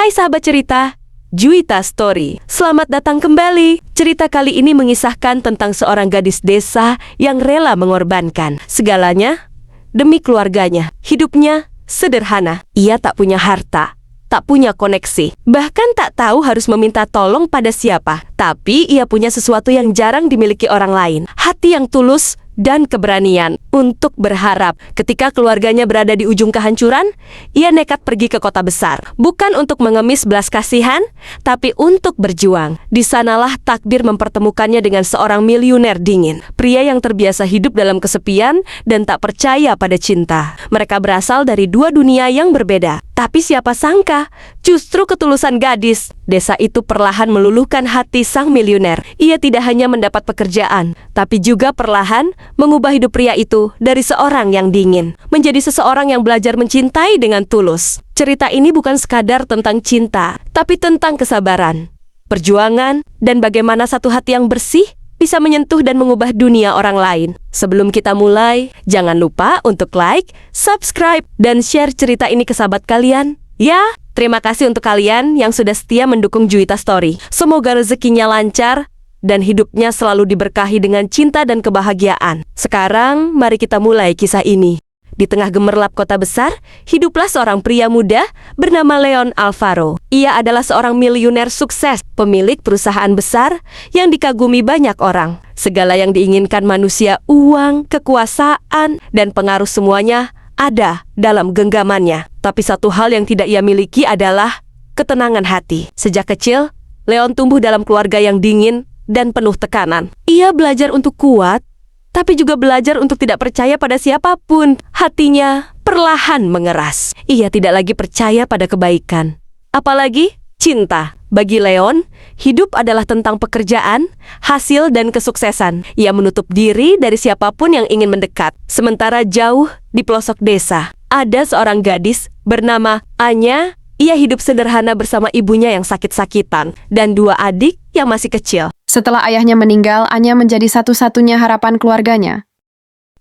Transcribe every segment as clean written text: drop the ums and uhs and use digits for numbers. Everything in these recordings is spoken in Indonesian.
Hai sahabat cerita, Juwita Story. Selamat datang kembali. Cerita kali ini mengisahkan tentang seorang gadis desa yang rela mengorbankan segalanya demi keluarganya. Hidupnya sederhana. Ia tak punya harta, tak punya koneksi, bahkan tak tahu harus meminta tolong pada siapa. Tapi ia punya sesuatu yang jarang dimiliki orang lain. Hati yang tulus dan keberanian untuk berharap. Ketika keluarganya berada di ujung kehancuran, ia nekat pergi ke kota besar. Bukan untuk mengemis belas kasihan, tapi untuk berjuang. Di sanalah takdir mempertemukannya dengan seorang miliuner dingin. Pria yang terbiasa hidup dalam kesepian dan tak percaya pada cinta. Mereka berasal dari dua dunia yang berbeda. Tapi siapa sangka, justru ketulusan gadis desa itu perlahan meluluhkan hati sang miliuner. Ia tidak hanya mendapat pekerjaan, tapi juga perlahan mengubah hidup pria itu dari seorang yang dingin menjadi seseorang yang belajar mencintai dengan tulus. Cerita ini bukan sekadar tentang cinta, tapi tentang kesabaran, perjuangan, dan bagaimana satu hati yang bersih bisa menyentuh dan mengubah dunia orang lain. Sebelum kita mulai, jangan lupa untuk like, subscribe, dan share cerita ini ke sahabat kalian. Ya, terima kasih untuk kalian yang sudah setia mendukung Juwita Story. Semoga rezekinya lancar dan hidupnya selalu diberkahi dengan cinta dan kebahagiaan. Sekarang, mari kita mulai kisah ini. Di tengah gemerlap kota besar, hiduplah seorang pria muda bernama Leon Alvaro. Ia adalah seorang miliuner sukses, pemilik perusahaan besar yang dikagumi banyak orang. Segala yang diinginkan manusia, uang, kekuasaan, dan pengaruh semuanya ada dalam genggamannya. Tapi satu hal yang tidak ia miliki adalah ketenangan hati. Sejak kecil, Leon tumbuh dalam keluarga yang dingin dan penuh tekanan. Ia belajar untuk kuat, tapi juga belajar untuk tidak percaya pada siapapun. Hatinya perlahan mengeras. Ia tidak lagi percaya pada kebaikan, apalagi cinta. Bagi Leon, hidup adalah tentang pekerjaan, hasil, dan kesuksesan. Ia menutup diri dari siapapun yang ingin mendekat. Sementara jauh di pelosok desa, ada seorang gadis bernama Anya. Ia hidup sederhana bersama ibunya yang sakit-sakitan dan dua adik yang masih kecil. Setelah ayahnya meninggal, Anya menjadi satu-satunya harapan keluarganya.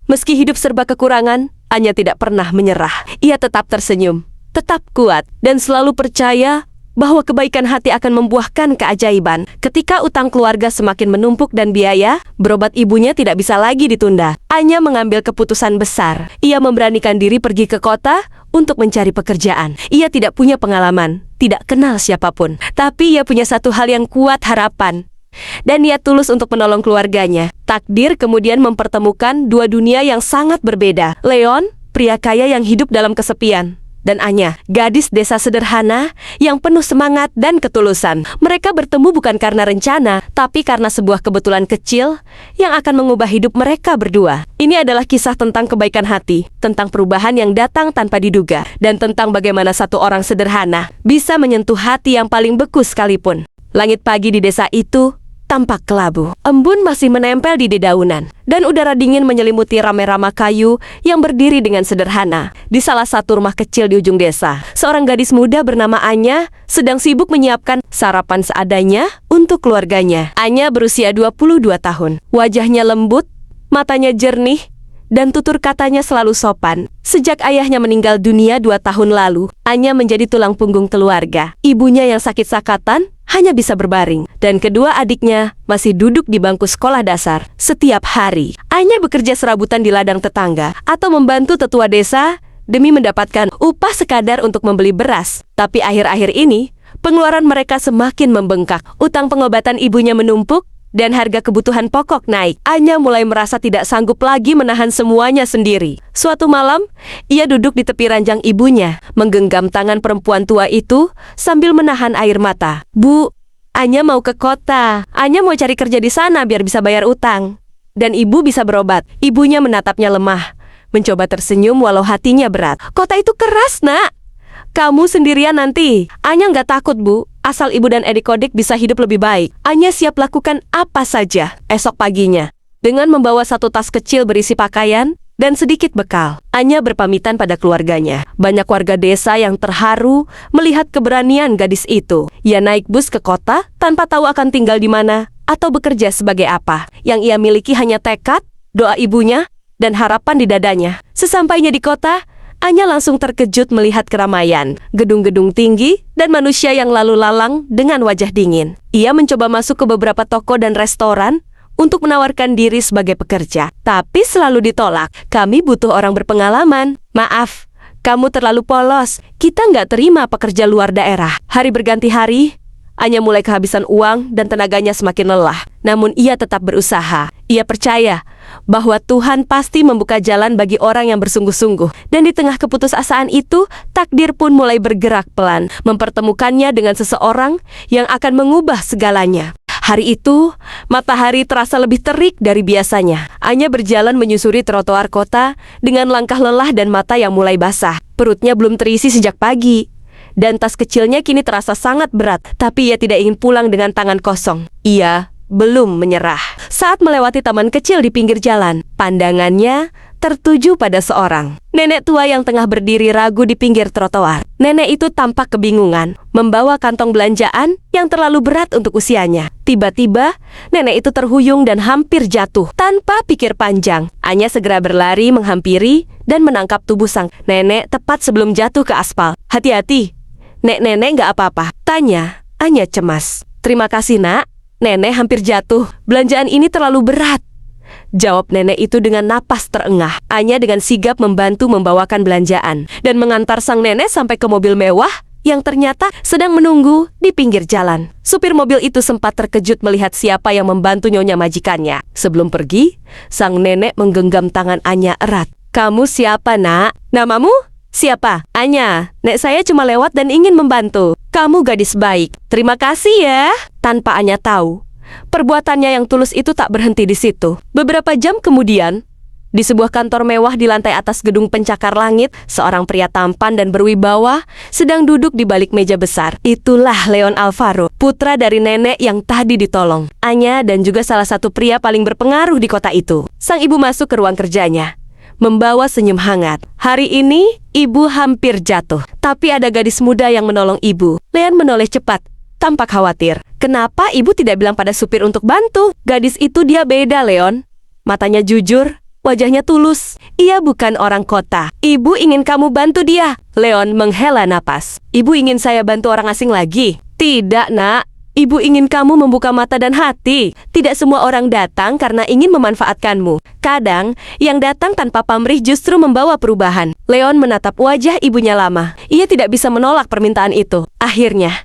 Meski hidup serba kekurangan, Anya tidak pernah menyerah. Ia tetap tersenyum, tetap kuat, dan selalu percaya bahwa kebaikan hati akan membuahkan keajaiban. Ketika utang keluarga semakin menumpuk dan biaya berobat ibunya tidak bisa lagi ditunda, Anya mengambil keputusan besar. Ia memberanikan diri pergi ke kota untuk mencari pekerjaan. Ia tidak punya pengalaman, tidak kenal siapapun, tapi ia punya satu hal yang kuat, harapan. Dan ia tulus untuk menolong keluarganya. Takdir kemudian mempertemukan dua dunia yang sangat berbeda. Leon, pria kaya yang hidup dalam kesepian, dan Anya, gadis desa sederhana yang penuh semangat dan ketulusan. Mereka bertemu bukan karena rencana, tapi karena sebuah kebetulan kecil yang akan mengubah hidup mereka berdua. Ini adalah kisah tentang kebaikan hati, tentang perubahan yang datang tanpa diduga, dan tentang bagaimana satu orang sederhana bisa menyentuh hati yang paling beku sekalipun. Langit pagi di desa itu tampak kelabu. Embun masih menempel di dedaunan, dan udara dingin menyelimuti rame-rama kayu yang berdiri dengan sederhana. Di salah satu rumah kecil di ujung desa, seorang gadis muda bernama Anya sedang sibuk menyiapkan sarapan seadanya untuk keluarganya. Anya berusia 22 tahun. Wajahnya lembut, matanya jernih, dan tutur katanya selalu sopan. Sejak ayahnya meninggal dunia 2 tahun lalu, Anya menjadi tulang punggung keluarga. Ibunya yang sakit-sakatan hanya bisa berbaring, dan kedua adiknya masih duduk di bangku sekolah dasar. Setiap hari, Anya bekerja serabutan di ladang tetangga atau membantu tetua desa demi mendapatkan upah sekadar untuk membeli beras. Tapi akhir-akhir ini, pengeluaran mereka semakin membengkak. Utang pengobatan ibunya menumpuk, dan harga kebutuhan pokok naik. Anya mulai merasa tidak sanggup lagi menahan semuanya sendiri. Suatu malam, ia duduk di tepi ranjang ibunya, menggenggam tangan perempuan tua itu sambil menahan air mata. "Bu, Anya mau ke kota. Anya mau cari kerja di sana biar bisa bayar utang. Dan ibu bisa berobat." Ibunya menatapnya lemah, mencoba tersenyum walau hatinya berat. "Kota itu keras, Nak. Kamu sendirian nanti." "Anya nggak takut, Bu. Asal ibu dan adik-adik bisa hidup lebih baik, Anya siap lakukan apa saja." Esok paginya, dengan membawa satu tas kecil berisi pakaian dan sedikit bekal, Anya berpamitan pada keluarganya. Banyak warga desa yang terharu melihat keberanian gadis itu. Ia naik bus ke kota tanpa tahu akan tinggal di mana atau bekerja sebagai apa. Yang ia miliki hanya tekad, doa ibunya, dan harapan di dadanya. Sesampainya di kota, Anya langsung terkejut melihat keramaian, gedung-gedung tinggi, dan manusia yang lalu lalang dengan wajah dingin. Ia mencoba masuk ke beberapa toko dan restoran untuk menawarkan diri sebagai pekerja, tapi selalu ditolak. Kami butuh orang berpengalaman. Maaf, kamu terlalu polos. Kita nggak terima pekerja luar daerah. Hari berganti hari, Anya mulai kehabisan uang dan tenaganya semakin lelah. Namun ia tetap berusaha. Ia percaya bahwa Tuhan pasti membuka jalan bagi orang yang bersungguh-sungguh. Dan di tengah keputusasaan itu, takdir pun mulai bergerak pelan, mempertemukannya dengan seseorang yang akan mengubah segalanya. Hari itu, matahari terasa lebih terik dari biasanya. Anya berjalan menyusuri trotoar kota dengan langkah lelah dan mata yang mulai basah. Perutnya belum terisi sejak pagi. Dan tas kecilnya kini terasa sangat berat, tapi ia tidak ingin pulang dengan tangan kosong. Ia belum menyerah. Saat melewati taman kecil di pinggir jalan, pandangannya tertuju pada seorang nenek tua yang tengah berdiri ragu di pinggir trotoar. Nenek itu tampak kebingungan, membawa kantong belanjaan yang terlalu berat untuk usianya. Tiba-tiba, nenek itu terhuyung dan hampir jatuh. Tanpa pikir panjang, Anya segera berlari menghampiri dan menangkap tubuh sang nenek tepat sebelum jatuh ke aspal. Hati-hati, nenek nggak apa-apa, tanya Anya cemas. Terima kasih nak, nenek hampir jatuh. Belanjaan ini terlalu berat, jawab nenek itu dengan napas terengah. Anya dengan sigap membantu membawakan belanjaan dan mengantar sang nenek sampai ke mobil mewah yang ternyata sedang menunggu di pinggir jalan. Supir mobil itu sempat terkejut melihat siapa yang membantu nyonya majikannya. Sebelum pergi, sang nenek menggenggam tangan Anya erat. Kamu siapa nak? Namamu? Siapa? Anya. Nek saya cuma lewat dan ingin membantu. Kamu gadis baik. Terima kasih ya. Tanpa Anya tahu, perbuatannya yang tulus itu tak berhenti di situ. Beberapa jam kemudian, di sebuah kantor mewah di lantai atas gedung pencakar langit, seorang pria tampan dan berwibawa sedang duduk di balik meja besar. Itulah Leon Alvaro, putra dari nenek yang tadi ditolong. Anya dan juga salah satu pria paling berpengaruh di kota itu. Sang ibu masuk ke ruang kerjanya, membawa senyum hangat. Hari ini, ibu hampir jatuh, tapi ada gadis muda yang menolong ibu. Leon menoleh cepat, tampak khawatir. Kenapa ibu tidak bilang pada supir untuk bantu? Gadis itu dia beda, Leon. Matanya jujur, wajahnya tulus. Ia bukan orang kota. Ibu ingin kamu bantu dia. Leon menghela napas. Ibu ingin saya bantu orang asing lagi? Tidak, nak. Ibu ingin kamu membuka mata dan hati. Tidak semua orang datang karena ingin memanfaatkanmu. Kadang, yang datang tanpa pamrih justru membawa perubahan. Leon menatap wajah ibunya lama. Ia tidak bisa menolak permintaan itu. Akhirnya,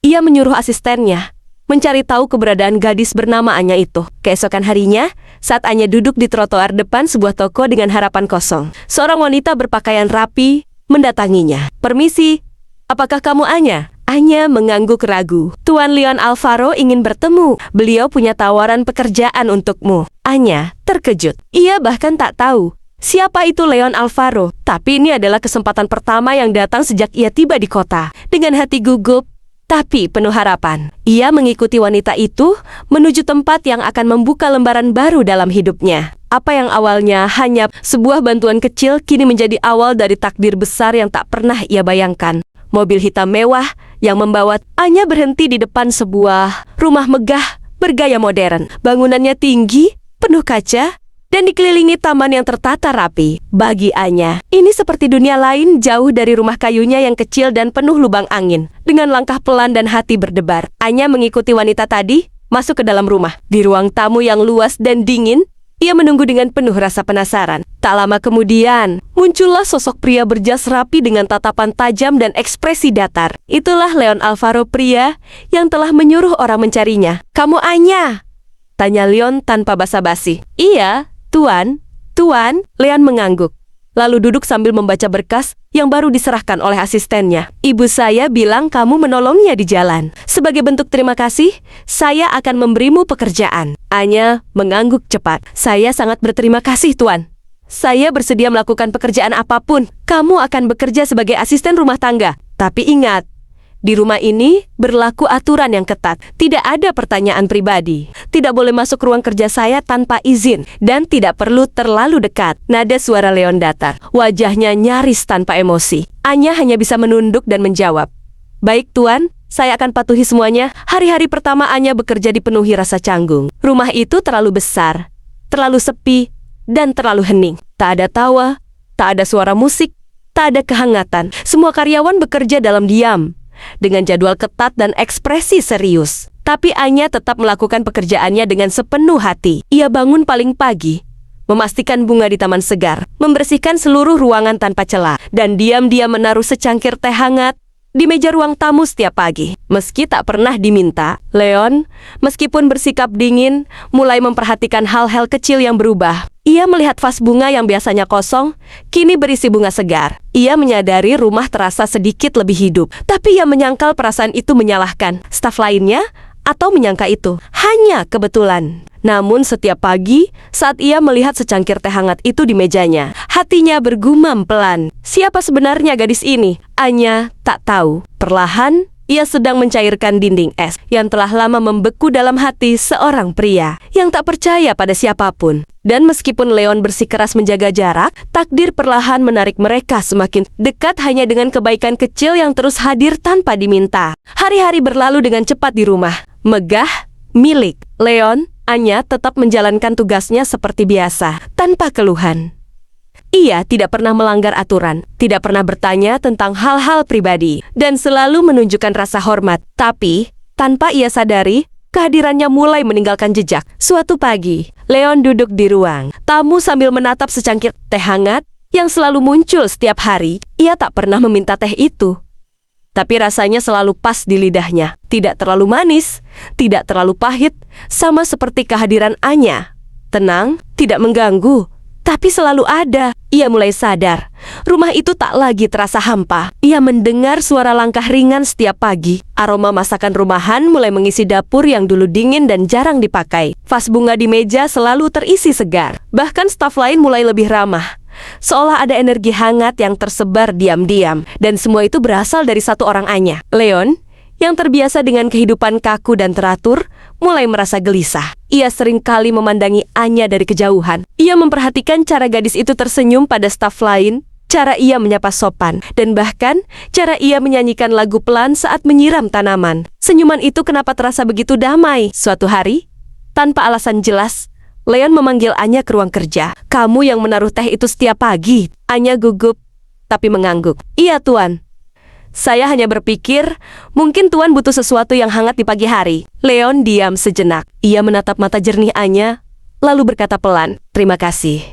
ia menyuruh asistennya mencari tahu keberadaan gadis bernama Anya itu. Keesokan harinya, saat Anya duduk di trotoar depan sebuah toko dengan harapan kosong, seorang wanita berpakaian rapi mendatanginya. Permisi, apakah kamu Anya? Anya mengangguk ragu. Tuan Leon Alvaro ingin bertemu. Beliau punya tawaran pekerjaan untukmu. Anya terkejut. Ia bahkan tak tahu siapa itu Leon Alvaro. Tapi ini adalah kesempatan pertama yang datang sejak ia tiba di kota. Dengan hati gugup, tapi penuh harapan, ia mengikuti wanita itu menuju tempat yang akan membuka lembaran baru dalam hidupnya. Apa yang awalnya hanya sebuah bantuan kecil, kini menjadi awal dari takdir besar yang tak pernah ia bayangkan. Mobil hitam mewah yang membawa Anya berhenti di depan sebuah rumah megah bergaya modern. Bangunannya tinggi, penuh kaca, dan dikelilingi taman yang tertata rapi. Bagi Anya, ini seperti dunia lain jauh dari rumah kayunya yang kecil dan penuh lubang angin. Dengan langkah pelan dan hati berdebar, Anya mengikuti wanita tadi masuk ke dalam rumah. Di ruang tamu yang luas dan dingin, ia menunggu dengan penuh rasa penasaran. Tak lama kemudian, muncullah sosok pria berjas rapi dengan tatapan tajam dan ekspresi datar. Itulah Leon Alvaro, pria yang telah menyuruh orang mencarinya. Kamu Anya? Tanya Leon tanpa basa-basi. Iya, Tuan. Tuan, Leon mengangguk, lalu duduk sambil membaca berkas yang baru diserahkan oleh asistennya. Ibu saya bilang kamu menolongnya di jalan. Sebagai bentuk terima kasih, saya akan memberimu pekerjaan. Anya mengangguk cepat. Saya sangat berterima kasih, Tuan. Saya bersedia melakukan pekerjaan apapun. Kamu akan bekerja sebagai asisten rumah tangga. Tapi ingat, di rumah ini berlaku aturan yang ketat. Tidak ada pertanyaan pribadi. Tidak boleh masuk ruang kerja saya tanpa izin. Dan tidak perlu terlalu dekat. Nada suara Leon datar. Wajahnya nyaris tanpa emosi. Anya hanya bisa menunduk dan menjawab. Baik, Tuan. Saya akan patuhi semuanya. Hari-hari pertama Anya bekerja dipenuhi rasa canggung. Rumah itu terlalu besar, terlalu sepi, dan terlalu hening. Tak ada tawa, tak ada suara musik, Tak ada kehangatan. Semua karyawan bekerja dalam diam, dengan jadwal ketat dan ekspresi serius. Tapi Anya tetap melakukan pekerjaannya dengan sepenuh hati. Ia bangun paling pagi, memastikan bunga di taman segar, membersihkan seluruh ruangan tanpa celah, dan diam-diam menaruh secangkir teh hangat di meja ruang tamu setiap pagi. Meski tak pernah diminta, Leon, meskipun bersikap dingin, mulai memperhatikan hal-hal kecil yang berubah. Ia melihat vas bunga yang biasanya kosong, kini berisi bunga segar. Ia menyadari rumah terasa sedikit lebih hidup, tapi ia menyangkal perasaan itu menyalahkan staf lainnya atau menyangka itu hanya kebetulan. Namun setiap pagi, saat ia melihat secangkir teh hangat itu di mejanya, hatinya bergumam pelan. Siapa sebenarnya gadis ini? Anya tak tahu. Perlahan, ia sedang mencairkan dinding es yang telah lama membeku dalam hati seorang pria yang tak percaya pada siapapun. Dan meskipun Leon bersikeras menjaga jarak, takdir perlahan menarik mereka semakin dekat hanya dengan kebaikan kecil yang terus hadir tanpa diminta. Hari-hari berlalu dengan cepat di rumah. Megah, milik Leon, Anya tetap menjalankan tugasnya seperti biasa, tanpa keluhan. Ia tidak pernah melanggar aturan, tidak pernah bertanya tentang hal-hal pribadi, dan selalu menunjukkan rasa hormat. Tapi, tanpa ia sadari, kehadirannya mulai meninggalkan jejak. Suatu pagi, Leon duduk di ruang tamu sambil menatap secangkir teh hangat yang selalu muncul setiap hari. Ia tak pernah meminta teh itu, tapi rasanya selalu pas di lidahnya. Tidak terlalu manis, tidak terlalu pahit, sama seperti kehadiran Anya. Tenang, tidak mengganggu, tapi selalu ada. Ia mulai sadar, rumah itu tak lagi terasa hampa. Ia mendengar suara langkah ringan setiap pagi. Aroma masakan rumahan mulai mengisi dapur yang dulu dingin dan jarang dipakai. Vas bunga di meja selalu terisi segar. Bahkan staf lain mulai lebih ramah, seolah ada energi hangat yang tersebar diam-diam. Dan semua itu berasal dari satu orang Anya. Leon, yang terbiasa dengan kehidupan kaku dan teratur, mulai merasa gelisah. Ia sering kali memandangi Anya dari kejauhan. Ia memperhatikan cara gadis itu tersenyum pada staf lain, cara ia menyapa sopan, dan bahkan cara ia menyanyikan lagu pelan saat menyiram tanaman. Senyuman itu kenapa terasa begitu damai? Suatu hari, tanpa alasan jelas, Leon memanggil Anya ke ruang kerja. "Kamu yang menaruh teh itu setiap pagi?" Anya gugup, tapi mengangguk. "Iya, Tuan. Saya hanya berpikir, mungkin Tuan butuh sesuatu yang hangat di pagi hari." Leon diam sejenak. Ia menatap mata jernih Anya, lalu berkata pelan, "Terima kasih."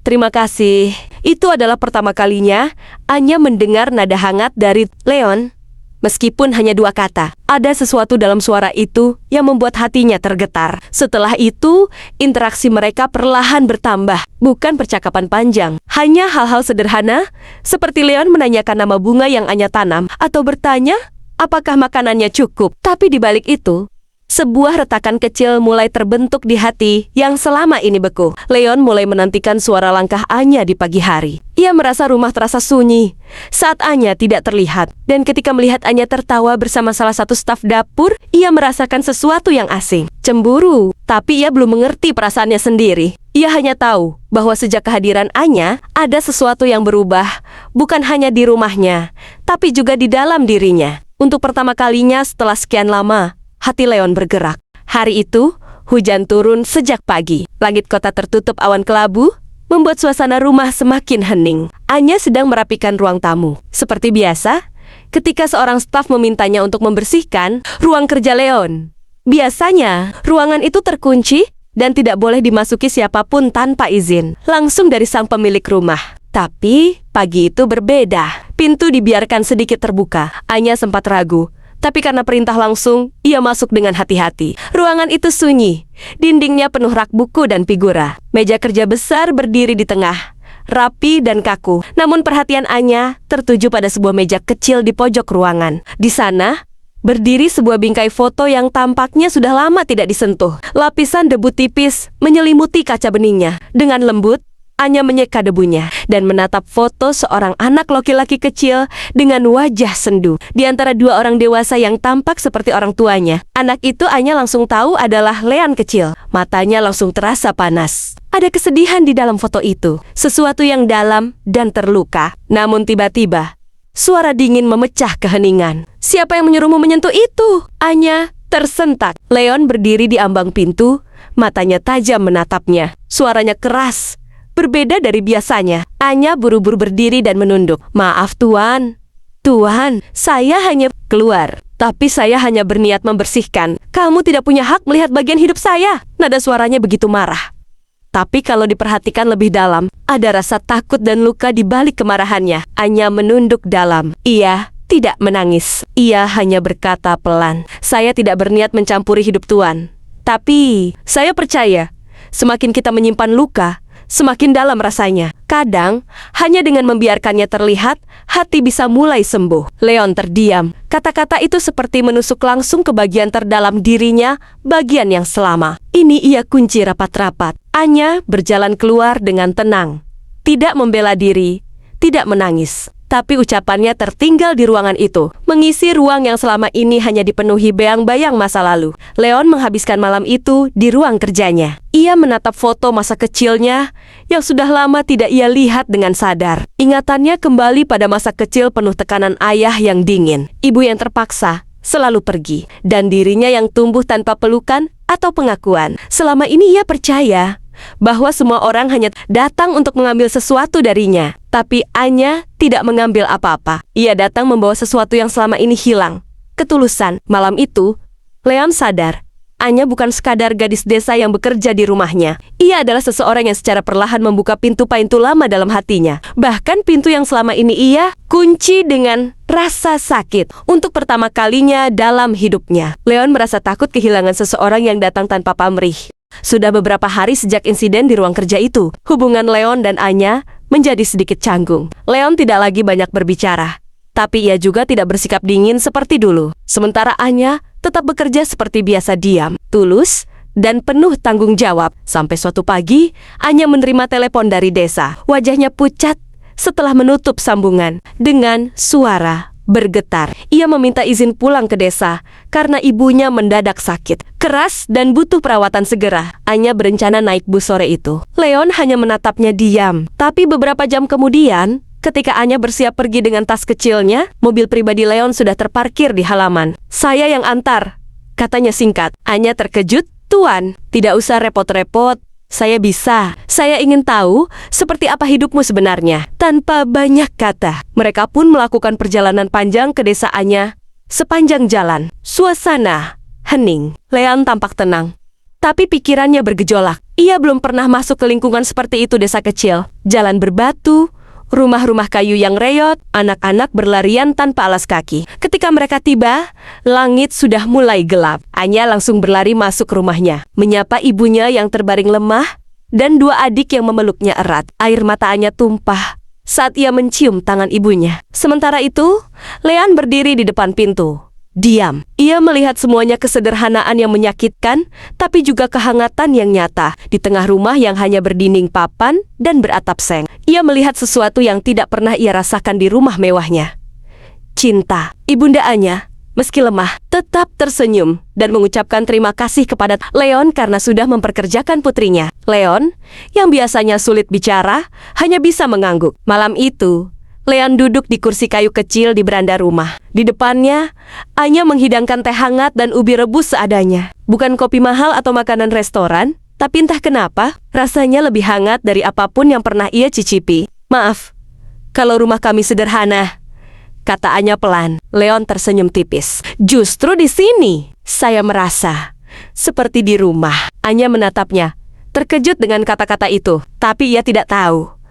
"Terima kasih." Itu adalah pertama kalinya Anya mendengar nada hangat dari Leon. Meskipun hanya 2 kata, ada sesuatu dalam suara itu yang membuat hatinya tergetar. Setelah itu, interaksi mereka perlahan bertambah. Bukan percakapan panjang, hanya hal-hal sederhana, seperti Leon menanyakan nama bunga yang Anya tanam, atau bertanya apakah makanannya cukup. Tapi di balik itu, sebuah retakan kecil mulai terbentuk di hati yang selama ini beku. Leon mulai menantikan suara langkah Anya di pagi hari. Ia merasa rumah terasa sunyi saat Anya tidak terlihat. Dan ketika melihat Anya tertawa bersama salah satu staf dapur, ia merasakan sesuatu yang asing. Cemburu, tapi ia belum mengerti perasaannya sendiri. Ia hanya tahu bahwa sejak kehadiran Anya, ada sesuatu yang berubah, bukan hanya di rumahnya, tapi juga di dalam dirinya. Untuk pertama kalinya setelah sekian lama, hati Leon bergerak. Hari itu, hujan turun sejak pagi. Langit kota tertutup awan kelabu, membuat suasana rumah semakin hening. Anya sedang merapikan ruang tamu. Seperti biasa, ketika seorang staf memintanya untuk membersihkan ruang kerja Leon. Biasanya, ruangan itu terkunci dan tidak boleh dimasuki siapapun tanpa izin, langsung dari sang pemilik rumah. Tapi, pagi itu berbeda. Pintu dibiarkan sedikit terbuka. Anya sempat ragu, tapi karena perintah langsung, ia masuk dengan hati-hati. Ruangan itu sunyi, dindingnya penuh rak buku dan figura. Meja kerja besar berdiri di tengah, rapi dan kaku. Namun perhatian Anya tertuju pada sebuah meja kecil di pojok ruangan. Di sana, berdiri sebuah bingkai foto yang tampaknya sudah lama tidak disentuh. Lapisan debu tipis menyelimuti kaca beningnya. Dengan lembut, Anya menyeka debunya dan menatap foto seorang anak laki-laki kecil dengan wajah sendu di antara 2 orang dewasa yang tampak seperti orang tuanya. Anak itu Anya langsung tahu adalah Leon kecil. Matanya langsung terasa panas. Ada kesedihan di dalam foto itu, sesuatu yang dalam dan terluka. Namun tiba-tiba, suara dingin memecah keheningan. "Siapa yang menyuruhmu menyentuh itu?" Anya tersentak. Leon berdiri di ambang pintu, matanya tajam menatapnya. Suaranya keras, berbeda dari biasanya. Anya buru-buru berdiri dan menunduk. Maaf Tuan. Tuan, saya hanya keluar. Tapi saya hanya berniat membersihkan. Kamu tidak punya hak melihat bagian hidup saya. Nada suaranya begitu marah. Tapi kalau diperhatikan lebih dalam, ada rasa takut dan luka di balik kemarahannya. Anya menunduk dalam. Ia tidak menangis. Ia hanya berkata pelan, "Saya tidak berniat mencampuri hidup Tuan. Tapi, saya percaya, semakin kita menyimpan luka, semakin dalam rasanya. Kadang, hanya dengan membiarkannya terlihat, hati bisa mulai sembuh." Leon terdiam. Kata-kata itu seperti menusuk langsung ke bagian terdalam dirinya, bagian yang selama. Ini ia kunci rapat-rapat. Anya berjalan keluar dengan tenang. Tidak membela diri, tidak menangis. Tapi ucapannya tertinggal di ruangan itu, mengisi ruang yang selama ini hanya dipenuhi bayang-bayang masa lalu. Leon menghabiskan malam itu di ruang kerjanya. Ia menatap foto masa kecilnya yang sudah lama tidak ia lihat dengan sadar. Ingatannya kembali pada masa kecil penuh tekanan ayah yang dingin, ibu yang terpaksa selalu pergi, dan dirinya yang tumbuh tanpa pelukan atau pengakuan. Selama ini ia percaya bahwa semua orang hanya datang untuk mengambil sesuatu darinya. Tapi Anya tidak mengambil apa-apa. Ia datang membawa sesuatu yang selama ini hilang. Ketulusan. Malam itu, Leon sadar, Anya bukan sekadar gadis desa yang bekerja di rumahnya. Ia adalah seseorang yang secara perlahan membuka pintu-pintu lama dalam hatinya. Bahkan pintu yang selama ini ia kunci dengan rasa sakit. Untuk pertama kalinya dalam hidupnya, Leon merasa takut kehilangan seseorang yang datang tanpa pamrih. Sudah beberapa hari sejak insiden di ruang kerja itu, hubungan Leon dan Anya menjadi sedikit canggung. Leon tidak lagi banyak berbicara, tapi ia juga tidak bersikap dingin seperti dulu. Sementara Anya tetap bekerja seperti biasa, diam, tulus, dan penuh tanggung jawab. Sampai suatu pagi, Anya menerima telepon dari desa. Wajahnya pucat setelah menutup sambungan. Dengan suara bergetar, ia meminta izin pulang ke desa karena ibunya mendadak sakit keras dan butuh perawatan segera. Anya berencana naik bus sore itu. Leon hanya menatapnya diam. Tapi beberapa jam kemudian, ketika Anya bersiap pergi dengan tas kecilnya, mobil pribadi Leon sudah terparkir di halaman. "Saya yang antar," katanya singkat. Anya terkejut. "Tuan, tidak usah repot-repot. Saya bisa. Saya ingin tahu seperti apa hidupmu sebenarnya." Tanpa banyak kata, mereka pun melakukan perjalanan panjang ke desa Anya. Sepanjang jalan, suasana hening. Leon tampak tenang, tapi pikirannya bergejolak. Ia belum pernah masuk ke lingkungan seperti itu, desa kecil. Jalan berbatu, rumah-rumah kayu yang reyot, anak-anak berlarian tanpa alas kaki. Ketika mereka tiba, langit sudah mulai gelap. Anya langsung berlari masuk rumahnya, menyapa ibunya yang terbaring lemah, dan dua adik yang memeluknya erat. Air mata Anya tumpah saat ia mencium tangan ibunya. Sementara itu, Leon berdiri di depan pintu. Diam. Ia melihat semuanya kesederhanaan yang menyakitkan, tapi juga kehangatan yang nyata. Di tengah rumah yang hanya berdinding papan dan beratap seng, ia melihat sesuatu yang tidak pernah ia rasakan di rumah mewahnya. Cinta. Ibunda Anya, meski lemah, tetap tersenyum dan mengucapkan terima kasih kepada Leon karena sudah memperkerjakan putrinya. Leon, yang biasanya sulit bicara, hanya bisa mengangguk. Malam itu, Leon duduk di kursi kayu kecil di beranda rumah. Di depannya, Anya menghidangkan teh hangat dan ubi rebus seadanya. Bukan kopi mahal atau makanan restoran, tapi entah kenapa, rasanya lebih hangat dari apapun yang pernah ia cicipi. "Maaf, kalau rumah kami sederhana," kata Anya pelan. Leon tersenyum tipis. "Justru di sini, saya merasa seperti di rumah." Anya menatapnya, terkejut dengan kata-kata itu, tapi ia tidak tahu.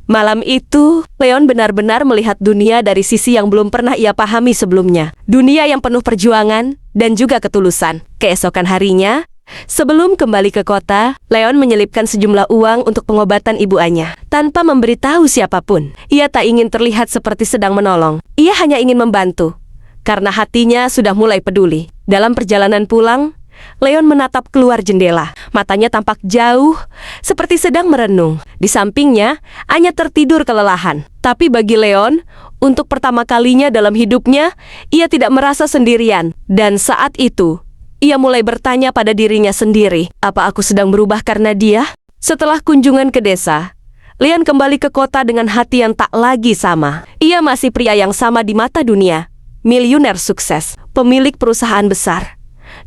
Malam itu, Leon benar-benar melihat dunia dari sisi yang belum pernah ia pahami sebelumnya. Dunia yang penuh perjuangan dan juga ketulusan. Keesokan harinya, sebelum kembali ke kota, Leon menyelipkan sejumlah uang untuk pengobatan ibu Anya. Tanpa memberitahu siapapun, ia tak ingin terlihat seperti sedang menolong. Ia hanya ingin membantu, karena hatinya sudah mulai peduli. Dalam perjalanan pulang, Leon menatap keluar jendela. Matanya tampak jauh, seperti sedang merenung. Di sampingnya, Anya tertidur kelelahan. Tapi bagi Leon, untuk pertama kalinya dalam hidupnya, ia tidak merasa sendirian. Dan saat itu, ia mulai bertanya pada dirinya sendiri, apa aku sedang berubah karena dia? Setelah kunjungan ke desa, Leon kembali ke kota dengan hati yang tak lagi sama. Ia masih pria yang sama di mata dunia, miliuner sukses, pemilik perusahaan besar,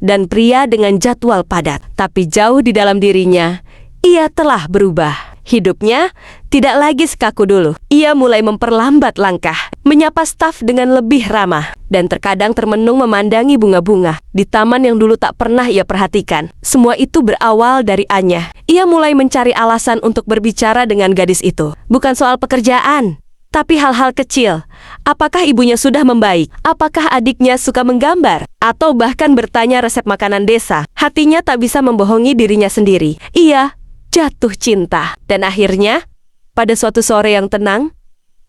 dan pria dengan jadwal padat. Tapi jauh di dalam dirinya, ia telah berubah. Hidupnya tidak lagi sekaku dulu. Ia mulai memperlambat langkah, menyapa staf dengan lebih ramah, dan terkadang termenung memandangi bunga-bunga di taman yang dulu tak pernah ia perhatikan. Semua itu berawal dari Anya. Ia mulai mencari alasan untuk berbicara dengan gadis itu. Bukan soal pekerjaan, tapi hal-hal kecil. Apakah ibunya sudah membaik? Apakah adiknya suka menggambar? Atau bahkan bertanya resep makanan desa? Hatinya tak bisa membohongi dirinya sendiri. Ia jatuh cinta. Dan akhirnya, pada suatu sore yang tenang,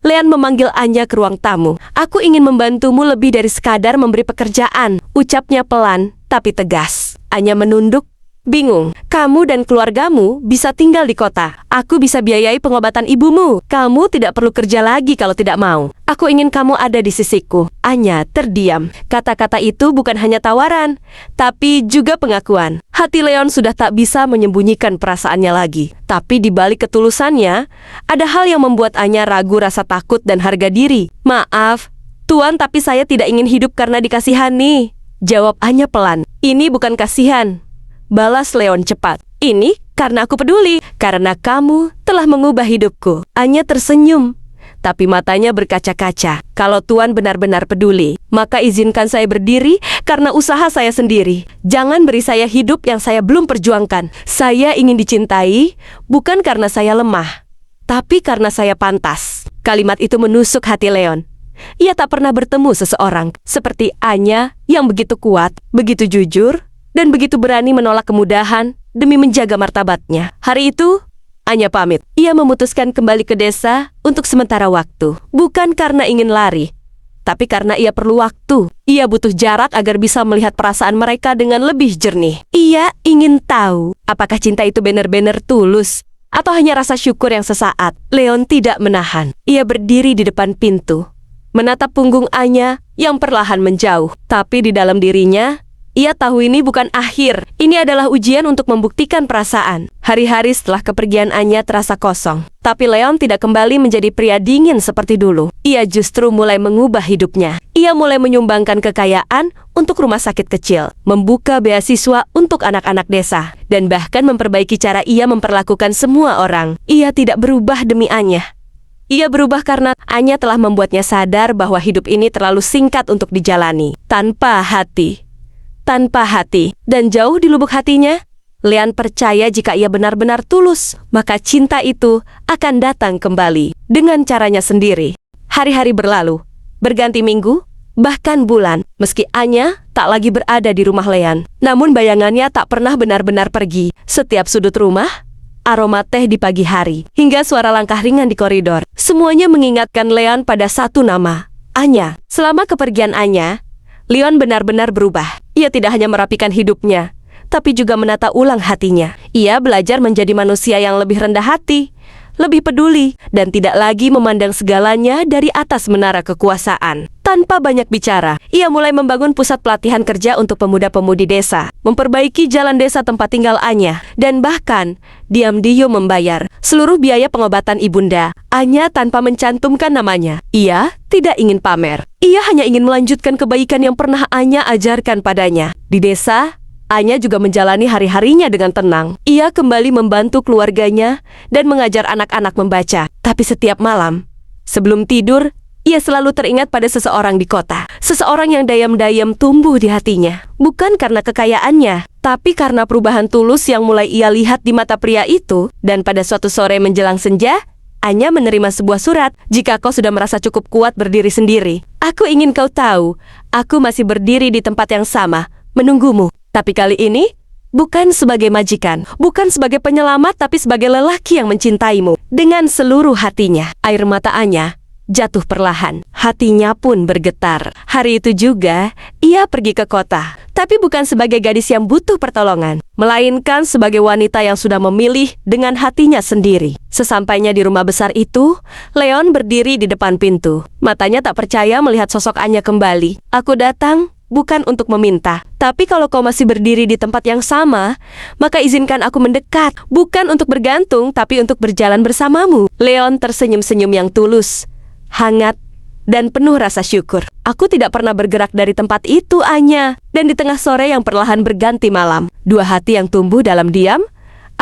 Leon memanggil Anya ke ruang tamu. "Aku ingin membantumu lebih dari sekadar memberi pekerjaan," ucapnya pelan tapi tegas. Anya menunduk, bingung. "Kamu dan keluargamu bisa tinggal di kota. Aku bisa biayai pengobatan ibumu. Kamu tidak perlu kerja lagi kalau tidak mau. Aku ingin kamu ada di sisiku." Anya terdiam. Kata-kata itu bukan hanya tawaran, tapi juga pengakuan. Hati Leon sudah tak bisa menyembunyikan perasaannya lagi. Tapi di balik ketulusannya, ada hal yang membuat Anya ragu rasa takut dan harga diri. "Maaf, Tuan, tapi saya tidak ingin hidup karena dikasihani," jawab Anya pelan. "Ini bukan kasihan," balas Leon cepat. "Ini karena aku peduli, karena kamu telah mengubah hidupku." Anya tersenyum, tapi matanya berkaca-kaca. "Kalau Tuan benar-benar peduli, maka izinkan saya berdiri karena usaha saya sendiri. Jangan beri saya hidup yang saya belum perjuangkan. Saya ingin dicintai, bukan karena saya lemah, tapi karena saya pantas." Kalimat itu menusuk hati Leon. Ia tak pernah bertemu seseorang seperti Anya yang begitu kuat, begitu jujur, dan begitu berani menolak kemudahan demi menjaga martabatnya. Hari itu, Anya pamit. Ia memutuskan kembali ke desa untuk sementara waktu. Bukan karena ingin lari, tapi karena ia perlu waktu. Ia butuh jarak agar bisa melihat perasaan mereka dengan lebih jernih. Ia ingin tahu apakah cinta itu benar-benar tulus atau hanya rasa syukur yang sesaat. Leon tidak menahan. Ia berdiri di depan pintu, menatap punggung Anya yang perlahan menjauh. Tapi di dalam dirinya, ia tahu ini bukan akhir. Ini adalah ujian untuk membuktikan perasaan. Hari-hari setelah kepergian Anya terasa kosong. Tapi Leon tidak kembali menjadi pria dingin seperti dulu. Ia justru mulai mengubah hidupnya. Ia mulai menyumbangkan kekayaan untuk rumah sakit kecil, membuka beasiswa untuk anak-anak desa, dan bahkan memperbaiki cara ia memperlakukan semua orang. Ia tidak berubah demi Anya. Ia berubah karena Anya telah membuatnya sadar bahwa hidup ini terlalu singkat untuk dijalani tanpa hati. Dan jauh di lubuk hatinya, Leon percaya jika ia benar-benar tulus, maka cinta itu akan datang kembali dengan caranya sendiri. Hari-hari berlalu, berganti minggu, bahkan bulan. Meski Anya tak lagi berada di rumah Leon, namun bayangannya tak pernah benar-benar pergi. Setiap sudut rumah, aroma teh di pagi hari, hingga suara langkah ringan di koridor, semuanya mengingatkan Leon pada satu nama, Anya. Selama kepergian Anya, Leon benar-benar berubah. Ia tidak hanya merapikan hidupnya, tapi juga menata ulang hatinya. Ia belajar menjadi manusia yang lebih rendah hati, lebih peduli, dan tidak lagi memandang segalanya dari atas menara kekuasaan. Tanpa banyak bicara, ia mulai membangun pusat pelatihan kerja untuk pemuda-pemudi desa, memperbaiki jalan desa tempat tinggal Anya, dan bahkan diam-diam membayar seluruh biaya pengobatan ibunda Anya tanpa mencantumkan namanya. Ia tidak ingin pamer. Ia hanya ingin melanjutkan kebaikan yang pernah Anya ajarkan padanya. Di desa, Anya juga menjalani hari-harinya dengan tenang. Ia kembali membantu keluarganya dan mengajar anak-anak membaca. Tapi setiap malam, sebelum tidur, ia selalu teringat pada seseorang di kota. Seseorang yang diam-diam tumbuh di hatinya. Bukan karena kekayaannya, tapi karena perubahan tulus yang mulai ia lihat di mata pria itu. Dan pada suatu sore menjelang senja, Anya menerima sebuah surat. "Jika kau sudah merasa cukup kuat berdiri sendiri, aku ingin kau tahu, aku masih berdiri di tempat yang sama, menunggumu. Tapi kali ini, bukan sebagai majikan, bukan sebagai penyelamat, tapi sebagai lelaki yang mencintaimu dengan seluruh hatinya." Air mata Anya jatuh perlahan. Hatinya pun bergetar. Hari itu juga, ia pergi ke kota. Tapi bukan sebagai gadis yang butuh pertolongan, melainkan sebagai wanita yang sudah memilih dengan hatinya sendiri. Sesampainya di rumah besar itu, Leon berdiri di depan pintu. Matanya tak percaya melihat sosok Anya kembali. "Aku datang bukan untuk meminta, tapi kalau kau masih berdiri di tempat yang sama, maka izinkan aku mendekat. Bukan untuk bergantung, tapi untuk berjalan bersamamu." Leon tersenyum-senyum yang tulus, hangat, dan penuh rasa syukur. "Aku tidak pernah bergerak dari tempat itu, Anya." Dan di tengah sore yang perlahan berganti malam, dua hati yang tumbuh dalam diam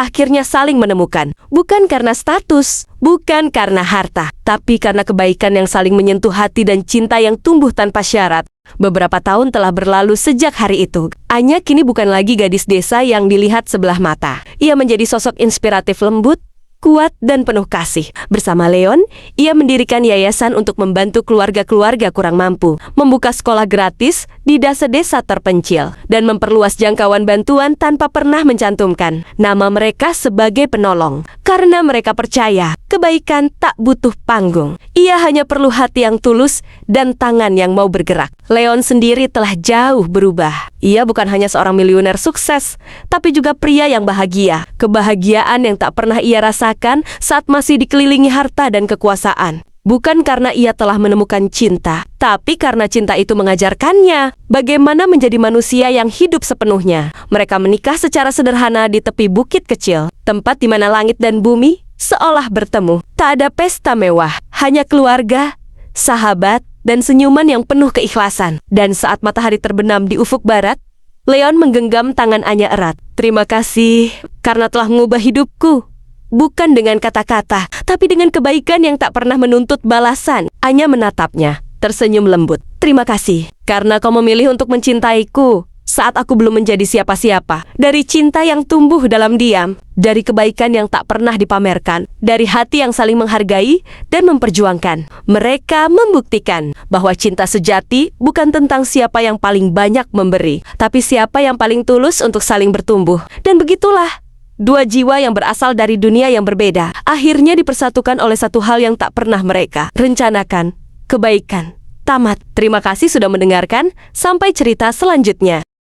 akhirnya saling menemukan. Bukan karena status, bukan karena harta, tapi karena kebaikan yang saling menyentuh hati dan cinta yang tumbuh tanpa syarat. Beberapa tahun telah berlalu sejak hari itu. Anya kini bukan lagi gadis desa yang dilihat sebelah mata. Ia menjadi sosok inspiratif lembut, kuat dan penuh kasih. Bersama Leon, ia mendirikan yayasan untuk membantu keluarga-keluarga kurang mampu, membuka sekolah gratis di desa-desa terpencil, dan memperluas jangkauan bantuan tanpa pernah mencantumkan nama mereka sebagai penolong. Karena mereka percaya, kebaikan tak butuh panggung. Ia hanya perlu hati yang tulus dan tangan yang mau bergerak. Leon sendiri telah jauh berubah. Ia bukan hanya seorang miliuner sukses, tapi juga pria yang bahagia. Kebahagiaan yang tak pernah ia rasakan saat masih dikelilingi harta dan kekuasaan. Bukan karena ia telah menemukan cinta, tapi karena cinta itu mengajarkannya bagaimana menjadi manusia yang hidup sepenuhnya. Mereka menikah secara sederhana di tepi bukit kecil, tempat di mana langit dan bumi seolah bertemu. Tak ada pesta mewah, hanya keluarga, sahabat, dan senyuman yang penuh keikhlasan. Dan saat matahari terbenam di ufuk barat, Leon menggenggam tangan Anya erat. Terima kasih karena telah mengubah hidupku. Bukan dengan kata-kata, tapi dengan kebaikan yang tak pernah menuntut balasan. Anya menatapnya, tersenyum lembut. Terima kasih, karena kau memilih untuk mencintaiku saat aku belum menjadi siapa-siapa. Dari cinta yang tumbuh dalam diam, dari kebaikan yang tak pernah dipamerkan, dari hati yang saling menghargai dan memperjuangkan. Mereka membuktikan bahwa cinta sejati bukan tentang siapa yang paling banyak memberi, tapi siapa yang paling tulus untuk saling bertumbuh. Dan begitulah, dua jiwa yang berasal dari dunia yang berbeda akhirnya dipersatukan oleh satu hal yang tak pernah mereka rencanakan, kebaikan. Tamat. Terima kasih sudah mendengarkan. Sampai cerita selanjutnya.